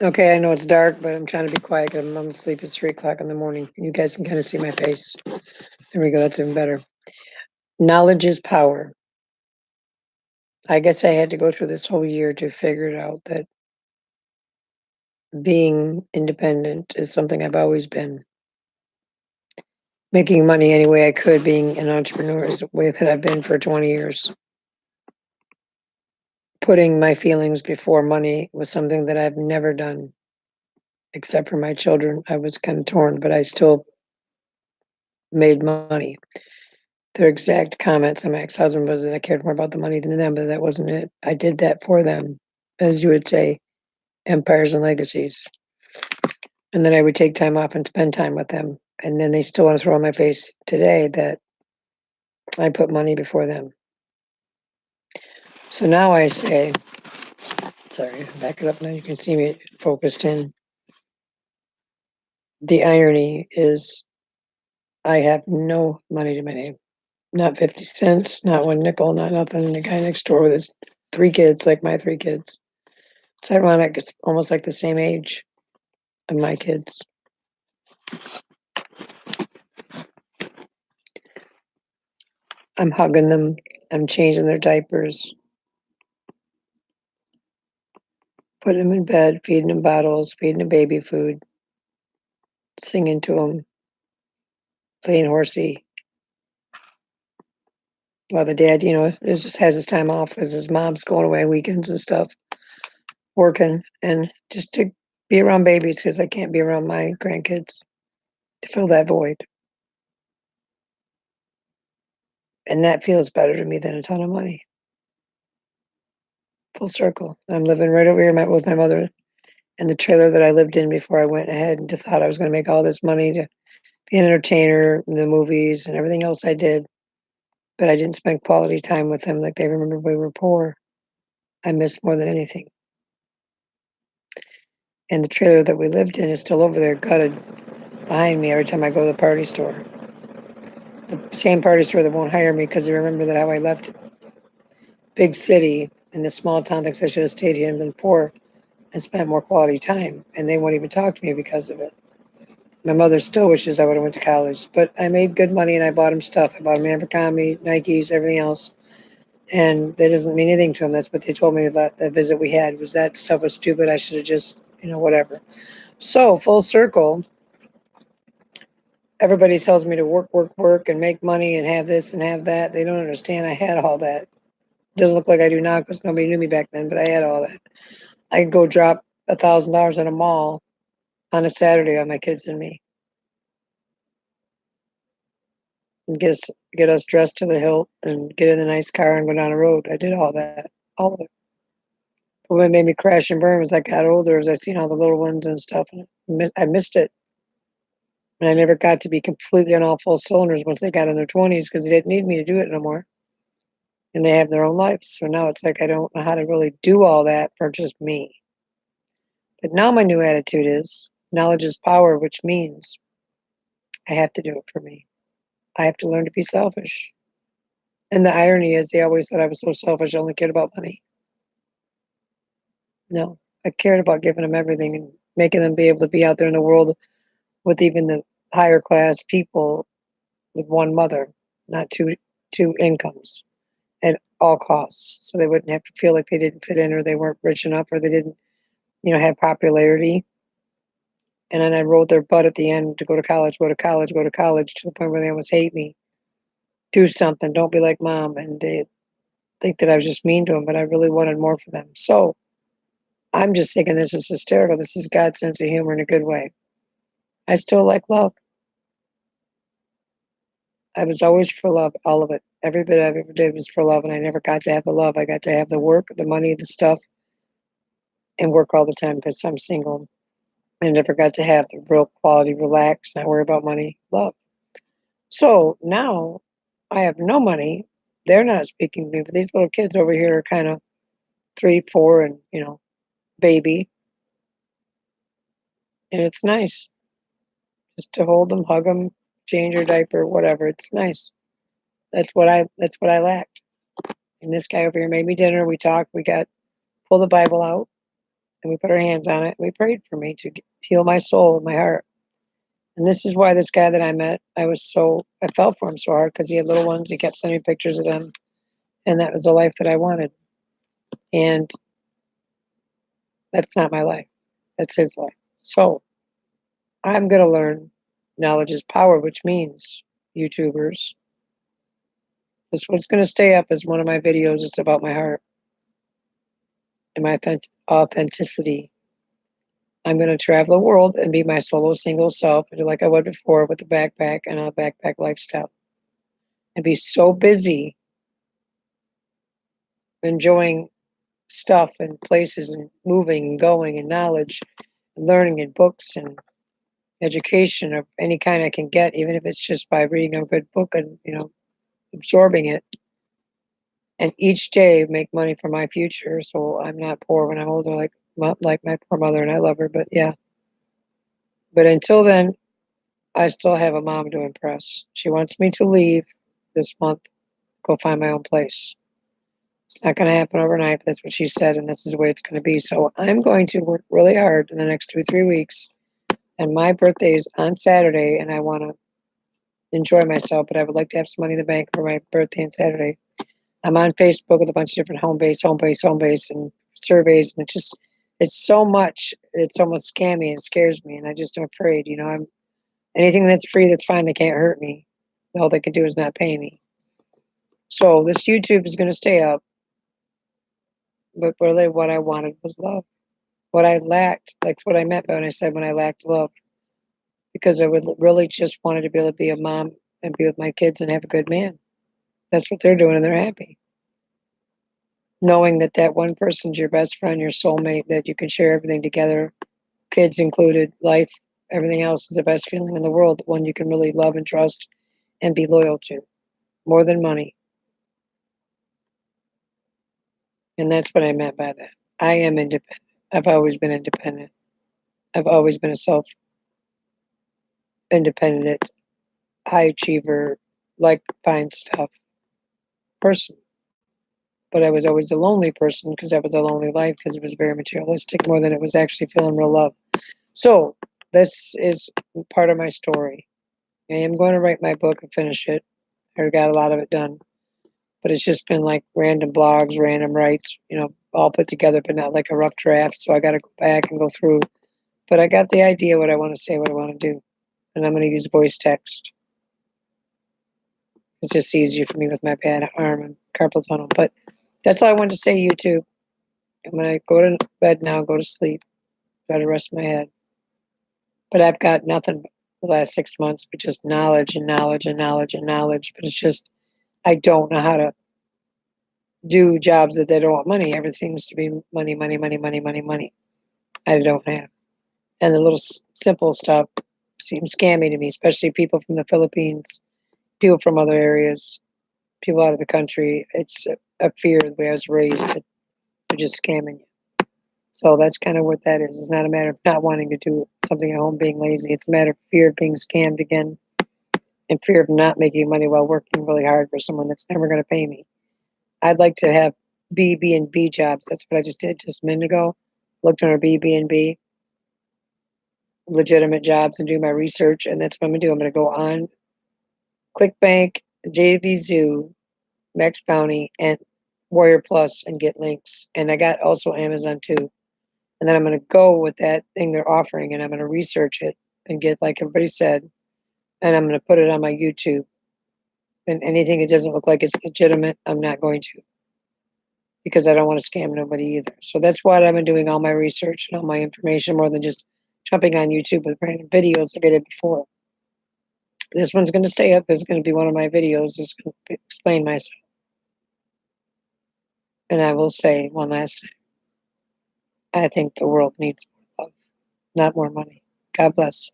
Okay, I know it's dark, but I'm trying to be quiet 'cause I'm asleep at 3 o'clock in the morning. You guys can kind of see my face. There we go. That's even better. Knowledge is power. I guess I had to go through this whole year to figure it out that being independent is something I've always been. Making money any way I could, being an entrepreneur is the way that I've been for 20 years. Putting my feelings before money was something that I've never done, except for my children. I was kind of torn, but I still made money. Their exact comments on my ex-husband was that I cared more about the money than them, but that wasn't it. I did that for them, as you would say, empires and legacies. And then I would take time off and spend time with them. And then they still want to throw in my face today that I put money before them. So now I say, sorry, back it up now. You can see me focused in. The irony is I have no money to my name. Not 50 cents, not one nickel, not nothing. The guy next door with his 3 kids, like my 3 kids. It's ironic. It's almost like the same age of my kids. I'm hugging them. I'm changing their diapers, putting them in bed, feeding them bottles, feeding them baby food, singing to them, playing horsey. While the dad, just has his time off as his mom's going away on weekends and stuff, working, and just to be around babies because I can't be around my grandkids to fill that void. And that feels better to me than a ton of money. Full circle. I'm living right over here with my mother in the trailer that I lived in before I went ahead and just thought I was going to make all this money to be an entertainer, the movies, and everything else I did. But I didn't spend quality time with them like they remember we were poor. I missed more than anything. And the trailer that we lived in is still over there, gutted behind me every time I go to the party store. The same party store that won't hire me because they remember that how I left big city in the small town thinks I should have stayed here and been poor and spent more quality time. And they won't even talk to me because of it. My mother still wishes I would have went to college, but I made good money and I bought him stuff. I bought him Abercrombie, Nikes, everything else. And that doesn't mean anything to him. That's what they told me that visit we had was that stuff was stupid. I should have just, whatever. So full circle, everybody tells me to work, work, work and make money and have this and have that. They don't understand I had all that. Doesn't look like I do now because nobody knew me back then, but I had all that. I could go drop $1,000 at a mall on a Saturday on my kids and me and get us dressed to the hilt and get in the nice car and go down the road. I did all that, all of it. But what made me crash and burn as I got older, as I seen all the little ones and stuff, and I missed it. And I never got to be completely on all full cylinders once they got in their 20s because they didn't need me to do it no more. And they have their own lives. So now it's like I don't know how to really do all that for just me. But now my new attitude is knowledge is power, which means I have to do it for me. I have to learn to be selfish. And the irony is they always said I was so selfish, I only cared about money. No, I cared about giving them everything and making them be able to be out there in the world with even the higher class people with one mother, not two incomes at all costs. So they wouldn't have to feel like they didn't fit in or they weren't rich enough or they didn't, have popularity. And then I rode their butt at the end to go to college, go to college, go to college to the point where they almost hate me. Do something. Don't be like mom. And they think that I was just mean to them, but I really wanted more for them. So I'm just thinking this is hysterical. This is God's sense of humor in a good way. I still like love. I was always for love, all of it. Every bit I ever did was for love, and I never got to have the love. I got to have the work, the money, the stuff, and work all the time because I'm single. I never got to have the real quality, relax, not worry about money, love. So now I have no money. They're not speaking to me, but these little kids over here are kind of 3, 4, and baby, and it's nice just to hold them, hug them, change your diaper, whatever. It's nice. That's what I lacked. And this guy over here made me dinner. We talked. We got pull the Bible out. and we put our hands on it. We prayed for me to heal my soul and my heart. And this is why this guy that I met, I fell for him so hard because he had little ones. He kept sending me pictures of them, and that was the life that I wanted. And that's not my life. That's his life. So I'm going to learn knowledge is power, which means YouTubers. This one's going to stay up as one of my videos. It's about my heart and my authenticity. I'm going to travel the world and be my solo single self, and do like I would before with a backpack and a backpack lifestyle, and be so busy enjoying stuff and places and moving and going and knowledge and learning and books and education of any kind I can get, even if it's just by reading a good book and absorbing it, and each day make money for my future so I'm not poor when I'm older, like my poor mother, and I love her, but yeah. But until then, I still have a mom to impress. She wants me to leave this month, go find my own place. It's not going to happen overnight, but that's what she said, and this is the way it's going to be. So I'm going to work really hard in the next 2, 3 weeks. And my birthday is on Saturday, and I want to enjoy myself, but I would like to have some money in the bank for my birthday on Saturday. I'm on Facebook with a bunch of different home base, and surveys, and it's so much. It's almost scammy and scares me, and I just am afraid. I'm anything that's free, that's fine. They can't hurt me. All they can do is not pay me. So this YouTube is going to stay up, but really, what I wanted was love. What I lacked, like what I meant by when I said when I lacked love, because I would really just wanted to be able to be a mom and be with my kids and have a good man. That's what they're doing, and they're happy. Knowing that that one person's your best friend, your soulmate, that you can share everything together, kids included, life, everything else is the best feeling in the world. The one you can really love and trust and be loyal to, more than money. And that's what I meant by that. I am independent. I've always been independent. I've always been a independent, high achiever, like fine stuff person. But I was always a lonely person because I was a lonely life because it was very materialistic more than it was actually feeling real love. So this is part of my story. I am going to write my book and finish it. I got a lot of it done, but it's just been like random blogs, random writes, all put together, but not like a rough draft. So I got to go back and go through. But I got the idea what I want to say, what I want to do, and I'm going to use voice text. It's just easier for me with my bad arm and carpal tunnel. But that's all I wanted to say, YouTube. I'm going to go to bed now, go to sleep, try to rest my head. But I've got nothing the last 6 months but just knowledge and knowledge and knowledge and knowledge. But it's just, I don't know how to do jobs that they don't want money. Everything seems to be money, money, money, money, money, money. I don't have. And the little simple stuff seems scammy to me, especially people from the Philippines, people from other areas, people out of the country. It's a fear the way I was raised that they're just scamming you. So that's kind of what that is. It's not a matter of not wanting to do something at home, being lazy. It's a matter of fear of being scammed again and fear of not making money while working really hard for someone that's never going to pay me. I'd like to have B&B jobs. That's what I just did just a minute ago. Looked on our B&B, legitimate jobs, and do my research. And that's what I'm going to do. I'm going to go on ClickBank, JV Zoo, Max Bounty, and Warrior Plus and get links. And I got also Amazon too. And then I'm going to go with that thing they're offering, and I'm going to research it and get, like everybody said, and I'm going to put it on my YouTube. And anything that doesn't look like it's legitimate, I'm not going to, because I don't want to scam nobody either. So that's why I've been doing all my research and all my information more than just jumping on YouTube with random videos like I did before. This one's going to stay up. It's going to be one of my videos. It's going to explain myself. And I will say one last time, I think the world needs more love, not more money. God bless.